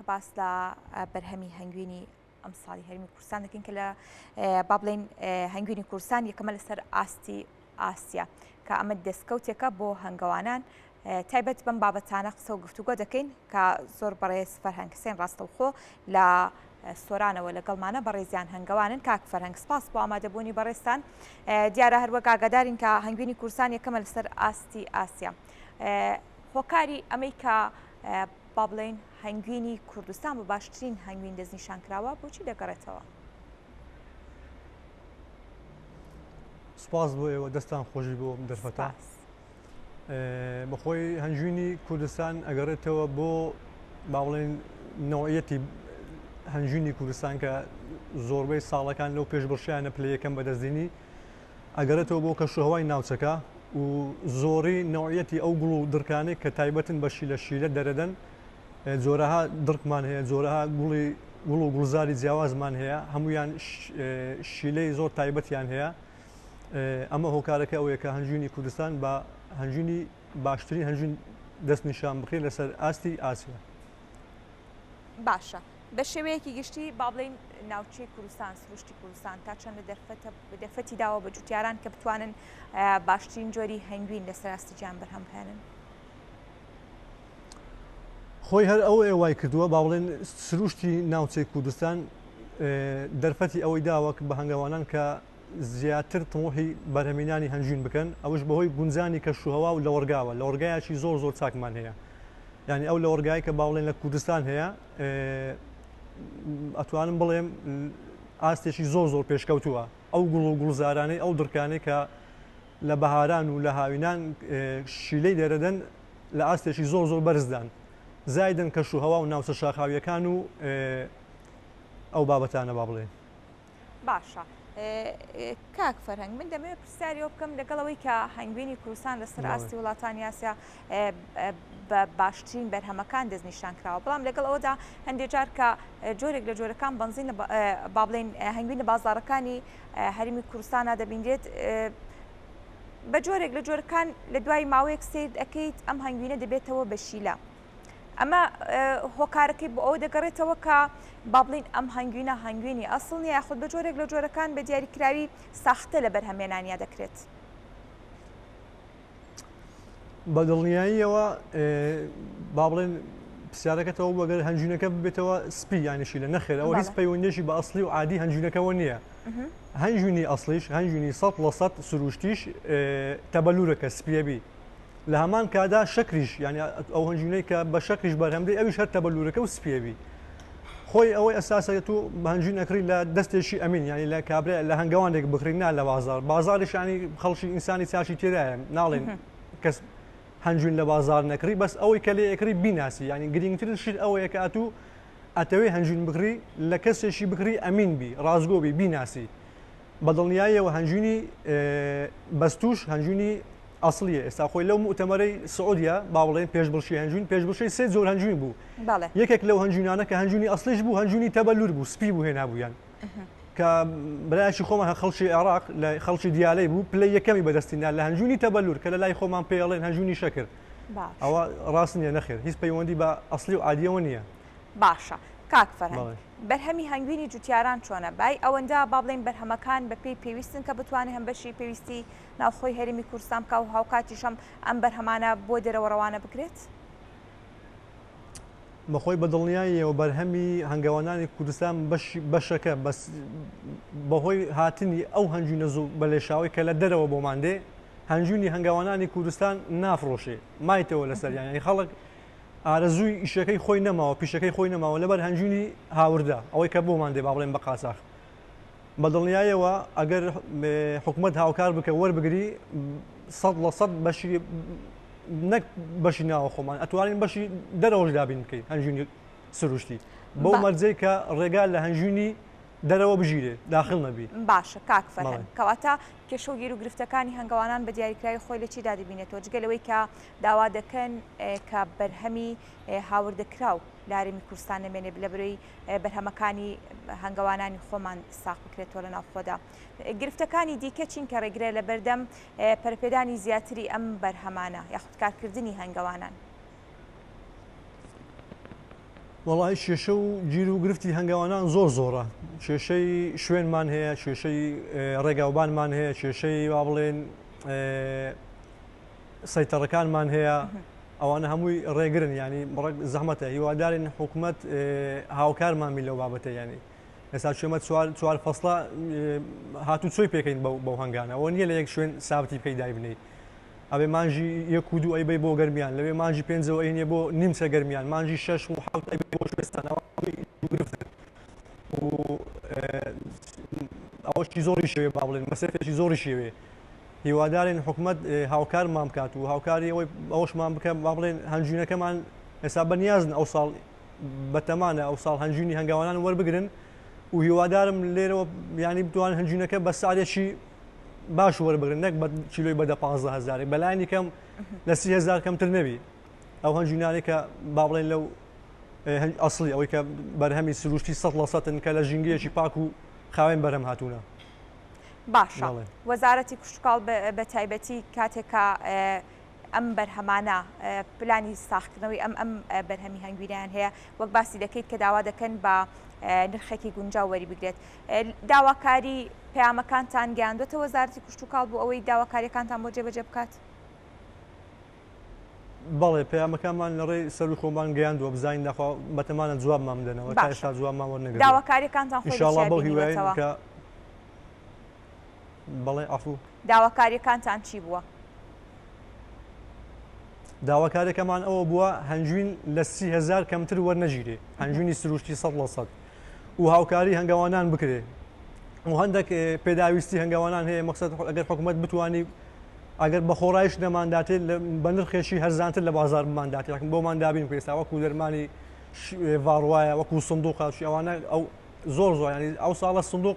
باس لە بەرهەمی هەنگوینی ئەم ساڵی هەرمی کوردستان دەکەین کە لە با بڵێن هەنگوینی کوردستان یەکەمە لەسەر ئاستی ئاسیا کە ئەمە دەستکەوتێکە بۆ هەنگەوانان تایبەت بەم بابەتانە قسە و گفتوگۆ دەکەین کە زۆر بەڕێز فەرهەنگ حسێن ڕاستەوخۆ لە سۆرانەوە لەگەڵمانە بەڕێزیان هەنگەوانن کاک فەرهەنگ سپاس بۆ ئامادەبوونی بەڕێستان دیارە هەروەک ئاگادارین کە هەنگوینی کوردستان یەکەمە لەسەر ئاستی ئاسیا هۆکاری ئەمەی کە با بڵێن هەنگوینی کوردستان بە باشترین هەنگوین دەستنیشانکراوە بۆچی دەگەڕێتەوە؟ سپاس بۆ ئێوە دەستان خۆشی بۆ دەرفەتە بەخۆی هەنگوینی کوردستان ئەگەڕێتەوە بۆ با بڵێن نەوعیەتی هەنگوینی کوردستان کە زۆربەی ساڵەکان لەو پێشبڕشیانە پلە یەکەم بەدەستێنی ئەگەڕێتەوە بۆ کەشوهەوای ناوچەکە و زۆری نەوعیەتی ئەو گوڵ و درکانێک کە تایبەتن بە شیلە شیرە دەرەدەن جۆرەها درکمان هەیە جۆرەها گوڵی گوڵ و گوڵزاری جیاوازمان هەیە هەمویان شیلەی زۆر تایبەتیان هەیە ئەمە هۆکارەکە ئەوەیە کە هەنگوینی کوردستان بە هەنگوینی باشترین هەنگوین دەستنیشان بخێت لەسەر ئاستی ئاسیا. باشە بە شێوەیەکی گشتی با بڵێن ناوچەی کوردستان سروشتی کوردستان تا چەند دەرفەتی داوە بە جوتیاران کە بتوانن باشترین جۆری هەنگوین لەسەر ئاستیجان بەرهەم بهێنن. خۆی هەر ئەو ئێوای کردووە با بڵێن سروشتی ناوچەی کوردستان دەرفەتی ئەوەی داوە بە هەنگاوانان کە زیاتر تەمۆحی بەرهەمێنانی هەنگوین بکەن ئەوش بەهۆی گونجانی کەشوهەوا و لە وەرگاوە لە وەرگایەکی زۆر زۆر چاکمان هەیە یعنی ئەو لە وەرگای کە با بڵێن لە کوردستان هەیە ئەتوانم بڵێم ئاستێکی زۆر زۆر پێشکەوتووە ئەو گوڵ و گوڵزارانەی ئەو درکانەی کە لە بەهاران و لە هاوینان شیلەی دەرەدەن لە ئاستێکی زۆر زۆر بەرزدان زایدن کەشوهەوا و ناوچە شاخاویەکان و ئەو بابەتانە با بڵێن. باشە کاک فەرهەنگ من دەمەوێت پرسیاریەوە بکەم لەگەڵەوەی کە هەنگوینی کوردستان لەسەر ئاستی وڵاتانی ئاسیا بە باشترین بەرهەمەکان دەستنیشانکراوە بەڵام لەگەڵ ئەوەدا هەندێک جار کە جۆرێک لە جۆرەکان بنزین با بڵێن هەنگوینە بازاڕەکانی هەرمی کوردستانە دەبینرێت بە جۆرێک لە جۆرەکان لە دوای ماوەیەک سیر دەکەیت ئەم هەنگوینە دەبێتەوە بە شیلە ئەمە هۆکارەکەی بۆ ئەوە دەگەڕێتەوە کە با بڵین ئەم هەنگوینە هەنگوینی ئەسڵ نیە یاخود بە جۆرێک لە جۆرەکان بە دیاریکراوی ساختە لە بەرهەمێنانیا دەکرێت. بە دڵنیاییەوە با بڵێن پرسیارەکەتەوە وەگەر هەنگوینەکە ببێتەوە سپی یانیشی لە نەخێر ئەوە هیچ پەیوەندیشی بە ئەسڵی و عادی هەنگوینەکەەوە نییە هەنگوینی ئەسڵیش هەنگوینی 100% سروشتیش تەبەلورەکە سپیەبی لە هەمان کادا شەکریش یعنی ئەو هەنگوینەی کە بە شەکریش بەرهەمدەی ئەویش هەر تەبەلورەکە و سپیەبی خۆی ئەوەی ئەساسەکە و بە هەنگوین ئەکری لە دەستێکی ئەمین ینی لە کابرا لە هەنگاوانێک بخرین نا لە بازاریشانی خەڵکی ئینسانی چاشی تێدایە ناڵێن کەس هەنگوین لە بازار نەکری بەس ئەوەی کە لێ ئەکری بیناسی ینی گرنگترین شت ئەوەیە کە ئەتوو ئەتەوەی هەنگوین بکری لە کەسێکی بکری ئەمین بی ڕازگۆبی بیناسی بە دڵنیاییەوە هەنگوینی بەستوش هەنگوینی ئەسڵیە ئێستا خۆی لەو مؤتەمەرەی سعودیا با بڵێن پێشبڕشی هەنگوین پێشبڕشەی سێ جۆر هەنگوین بوو یەکێک لەو هەنگوینانە کە هەنگوینی ئەسڵیش بوو هەنگوینی تەبەلور بوو سپی بوو هێنابوویان کە برایشی خۆمان خەڵکی عێراق لە خەڵکی دیالەی بوو پلەی یەکەمی بەدەستینا لە هەنگوینی تەبەلور کە لە لای خۆمان پێڵێن هەنگوینی شەکر ئەوە ڕاست نییە نەخێر هیچ پەیوەندی بە ئەسڵی و عادیەوە نییە. باشە کاک فەرهەنگ بەرهەمی هەنگوینی جوتیاران چۆنە بای ئەوەندا با بڵێن بەرهەمەکان بە پێی پێویستن کە بتوانێت هەم بەشی پێویستی ناوخۆی هەرێمی کوردستان بکە و هاوکاتیشەم ئەم بەرهەمانە بۆ دەرەوە ڕەوانە بکرێت؟ بەخۆی بەدڵنیاییەوە بەرهەمی هەنگاوانانی کوردستان بەشەکە بەس بەهۆی هاتنی ئەو هەنگوینە زوو بە لێشاوی کە لە دەرەوە بۆمان دێ هەنگوینی هەنگاوانانی کوردستان نافرۆشێ مایتەوە لەسەر یانی خەڵک ئارەزووی ئیشەکەی خۆی نەماوە پیشەکەی خۆی نەماوە لەبەر هەنگوینی هاوردا ئەوەی کە بۆمان دێ با بڵێن بە قاچاق بەدڵنیاییەوە ئەگەر حکوومەت هاوکار بکە وەربگری 100% بەشی نەک بەشی ناوە خۆمان ئەتوانین بەشی دەرەوەش دابین بکەین هەنگوینی سروشتی بەو مەرجەی کە ڕێگا لە هەنگوینی دەرەوە بژیرێ داخل نەبی. باشە کاک فەرهەنگ کەواتە کێشە و گیر و گرفتەکانی هەنگاوانان بە دیاریکراوی خۆی لە چیدا دەبینێتەوە جگەلەوەی کە داوا دەکەن کە بەرهەمی هاوردەکراو لە هەرێمی کوردستان نەمێنێ لە بەرەوەی بەرهەمەکانی هەنگاوانانی خۆمان ساغ بکرێتەوە لە ناوخۆدا گرفتەکانی دیکە چین کە ڕێگرێ لە بەردەم پەرپێدانی زیاتری ئەم بەرهەمانە یاخود کارکردنی هەنگاوانان؟ وڵی شێشە و گیر و گرفتی هەنگاوانان زۆر زۆرە کێشەی شوێنمان هەیە کێشەی ڕێگاوبانمان هەیە کێشەی وا بڵێن سەیتەڕەکانمان هەیە ئەوانە هەمووی ڕێگرن ینی بڕک زەحمەتە هیوادارین حکوومەت هاوکارمانمی لەو بابەتە ینی ئێستا شوێمە چوار فەسڵە هاتوو چۆی پێکەین بەو هەنگانە ئەوە نییە لە یەک شوێن سابتی پێی دایبنەی ئەبێ مانژی یەک و دوو ئەیبەی بۆ گەرمیان لەوێ مانژی پێنجەوە ئەینێ بۆ نیمچە گەرمیان مانژی 6 و 7 ئەیبێ بۆ شوێستانەوە گرفتن و ئەوەشی زۆری شێوێ با بڵێن مەسەرێکی زۆری شێوێ هیوادارین حکوومەت هاوکارمان بکات و هاوکاری ئەوەشمان بکە با بڵێن هەنجوینەکەمان ئێستا بەنیازن ئەو ساڵ بەتەمانە ئەو ساڵ هەنجوینی هەنگاوانان وەربگرن و هیوادارم لێرەوە ینی بتوان هەنجوینەکە بە سعرێکی باش وەربگرن نەک بە کیلۆی بەدە 15,000 بەلایانی کەم لە 30,000 کەمتر نەبی ئەو هەنجوینانێک کە با بڵێن لەو ئەسڵی ئەوەی کە بەرهەمی سروشتی 100% کە لە ژینگەیەکی پاک و خاوێن بەرهەم هاتوونە. باشە وەزارەتی کوشتکاڵ بە تایبەتی کاتێکە ئەم بەرهەمانە پلانی ساختکردنەوەی ئەم بەرهەمی هەنگوینیان هەیە وەک باسی دەکەیت کە داوا دەکەن بە نرخێکی گونجاو وەری بگرێت داواکاری پەیامەکانتان گەیاندوێتە وەزارەتی کوشتکاڵ بۆ ئەوەی داواکاریەکانتان بۆ جێبەجێ بکات؟ بەڵێ پەیامەکانمان لەڕێی سەر و خۆمان گەیاندووە بزانین داخوا بەتەمانە جوابمان بدەنەوە تا ئێستا جوابمان وەرنەگرت داواکاریەکانتان ئینشاڵڵا بەو هیوایین کە بەڵێ عەفوو داواکاریەکانتان چی بووە؟ داواکاریەکەمان ئەوە بووە هەنجوین لە 30,000 کەمتر وەرنەگیرێ هەنجوینی سروشتی 100% و هاوکاری هەنگاوانان بکرێ و هەندێک پێداویستی هەنگاوانان هەیە مەقسەد ئەگەر حکوومەت بتوانی ئەگەر بە خۆڕایش نەمانداتێت بە نرخێکی هەرزانتر لە بازار بمانداتێت بۆمان دابین ئێستا وەکو دەرمانی ڤاڕوایە وەکو سندوق ئەوانە ئەو زۆر ینی ئەو ساڵە سندوق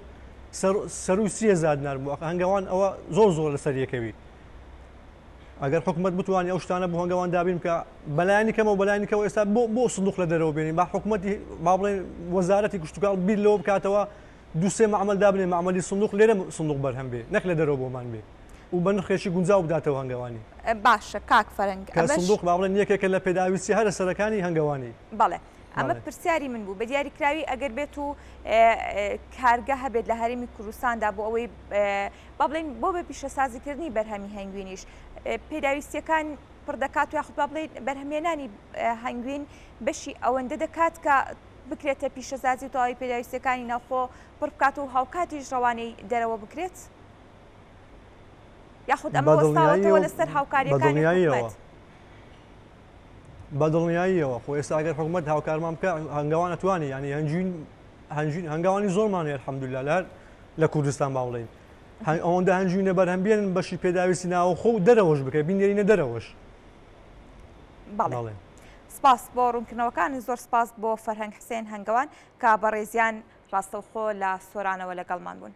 سەر و 30,000 دینار بوو هەنگاوان ئەوە زۆر لەسەر یەکەوی ئەگەر حکوومەت بتوانانی ئەو شتانە بۆ هەنگاوان دابین کە بەلایانی کەمە و بەلایانی کەەوە ئێستا بۆ سندوق لە دەرەوە بێنین با حکوومەتی با بڵێن وەزارەتی کوشتکاڵ بیر لەوە بکاتەوە دووسێ معمەل دابنێ معمەلی سندوق لێرە سندوق بەرهەم بێ نەک لە دەرەوە بۆمان بێ و بە نرخێکی گونجاو بداتەوە هەنگاوانی باشە کاک فەرەنگ کە سندوق با بڵێن یەکێکە لە پێداویستی هەرە سەرەکانی هەنگاوانی بەڵێ ئەمە پرسیاری من بوو بە دیاریکراوی ئەگەر بێت و کارگە هەبێت لە هەرێمی کوردستاندا بۆ ئەوەی با بڵێن بۆ بە پیشەسازیکردنی بەرهەمی هەنگوینیش پێداویستیەکان پڕ دەکات و یاخود با بڵێن بەرهەمێنانی هەنگوین بەشی ئەوەندە دەکات کە بکرێتە پیشەسازی و تەواوی پێداویستەکانی ناوخۆ پڕ بکات و هاوکاتیش ڕەوانەی دەرەوە بکرێت یاخود ئەمە وەستاوەتەوە لەسەر هاوکاریەکانی حکوومەت بەدڵنیاییەوە خۆ ئێستا ئەگەر حکوومەت هاوکارمان بکە هەنگاوان ئەتوانی ینی هەنگاوانی زۆرمان هەیە الحەمدوللا لە کوردستان با بڵێن ئەوەندە هەنجوینە بەرهەم بێنن بەشی پێداویستی ناوخۆ و دەرەوەش بکە بینێرینە دەرەوەش. بەڵێ سپاس بۆ ڕوونکردنەوەکانی زۆر سپاس بۆ فەرهەنگ حسێن هەنگەوان کە بە ڕێزیان ڕاستەوخۆ لە سۆرانەوە لەگەڵمان بوون.